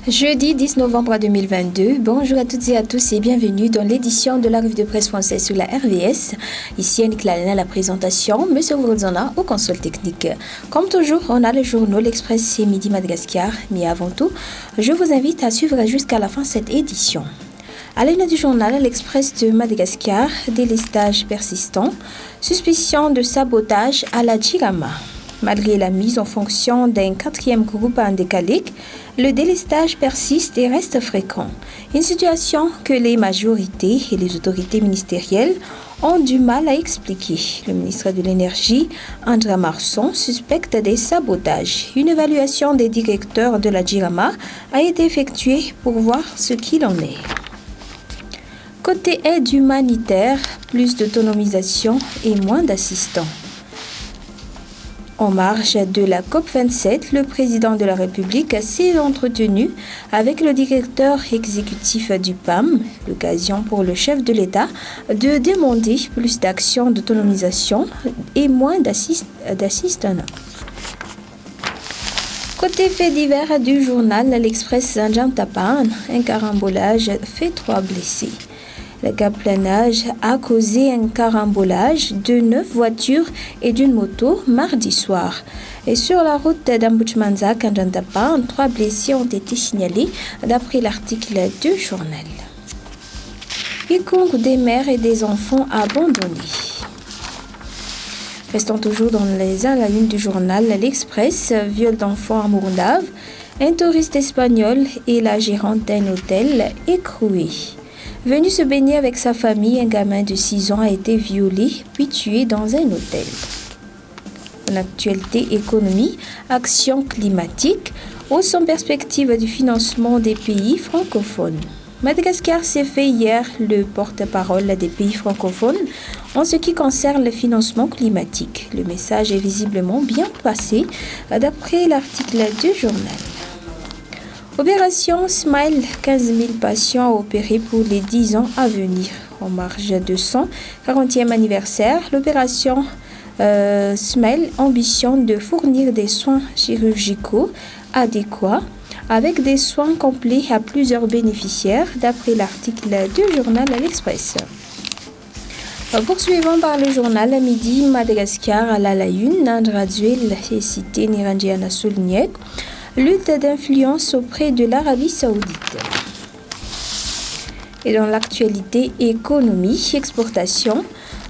Jeudi 10 novembre 2022, bonjour à toutes et à tous et bienvenue dans l'édition de la revue de presse française sur la RVS. Ici Annick Lalena à la présentation, Monsieur Wourzana au console technique. Comme toujours, on a le journal L'Express et Midi Madagascar, mais avant tout, je vous invite à suivre jusqu'à la fin cette édition. À l'une du journal L'Express de Madagascar, délestage persistant, suspicion de sabotage à la Jirama. Malgré la mise en fonction d'un quatrième groupe endécalique, le délestage persiste et reste fréquent. Une situation que les majorités et les autorités ministérielles ont du mal à expliquer. Le ministre de l'Énergie, André Marson, suspecte des sabotages. Une évaluation des directeurs de la Jirama a été effectuée pour voir ce qu'il en est. Côté aide humanitaire, plus d'autonomisation et moins d'assistants. En marge de la COP27, le président de la République s'est entretenu avec le directeur exécutif du PAM, l'occasion pour le chef de l'État de demander plus d'actions d'autonomisation et moins d'assistants. Côté fait divers du journal L'Express Saint-Jean-Tapan, un carambolage fait 3 blessés. Le caplanage a causé un carambolage de 9 voitures et d'une moto mardi soir. Et sur la route d'Ambuchmanzak à Jantapan, 3 blessés ont été signalés d'après l'article du journal. Quiconque des mères et des enfants abandonnés. Restons toujours dans à la une du journal L'Express, viol d'enfants à Mourndave, un touriste espagnol et la gérante d'un hôtel écroué. Venu se baigner avec sa famille, un gamin de 6 ans a été violé puis tué dans un hôtel. En actualité économie, action climatique, hausse en perspective du financement des pays francophones. Madagascar s'est fait hier le porte-parole des pays francophones en ce qui concerne le financement climatique. Le message est visiblement bien passé d'après l'article du journal. Opération Smile, 15 000 patients opérés pour les 10 ans à venir. En marge de son 40e anniversaire, l'opération Smile ambitionne de fournir des soins chirurgicaux adéquats avec des soins complets à plusieurs bénéficiaires, d'après l'article du journal L'Express. Poursuivons par le journal à midi Madagascar à la une, Nandraduel et cité Niranjiana Solniek. Lutte d'influence auprès de l'Arabie Saoudite. Et dans l'actualité économie, exportation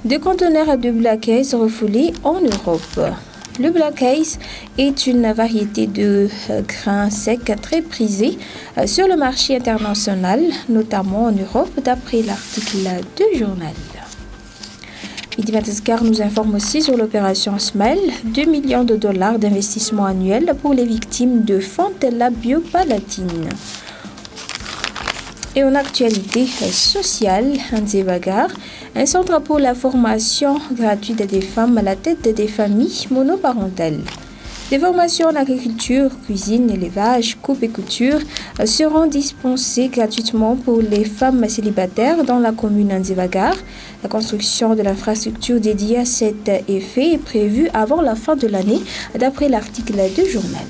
de conteneurs de Black Ice refoulés en Europe. Le Black Ice est une variété de grains secs très prisée sur le marché international, notamment en Europe, d'après l'article du journal. Midi Madagascar nous informe aussi sur l'opération Smile, 2 millions de dollars d'investissement annuel pour les victimes de fente labiopalatine. Et en actualité sociale, Anzevagar, un centre pour la formation gratuite des femmes à la tête des familles monoparentales. Des formations en agriculture, cuisine, élevage, coupe et couture seront dispensées gratuitement pour les femmes célibataires dans la commune d'Anzevagar. La construction de l'infrastructure dédiée à cet effet est prévue avant la fin de l'année, d'après l'article du journal.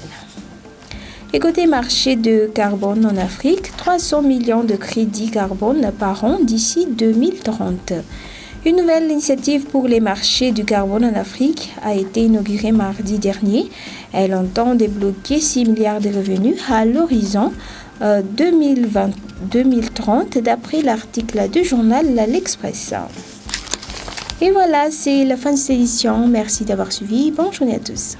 Et côté marché de carbone en Afrique, 300 millions de crédits carbone par an d'ici 2030. Une nouvelle initiative pour les marchés du carbone en Afrique a été inaugurée mardi dernier. Elle entend débloquer 6 milliards de revenus à l'horizon 2030, d'après l'article du journal L'Express. Et voilà, c'est la fin de cette édition. Merci d'avoir suivi. Bonne journée à tous.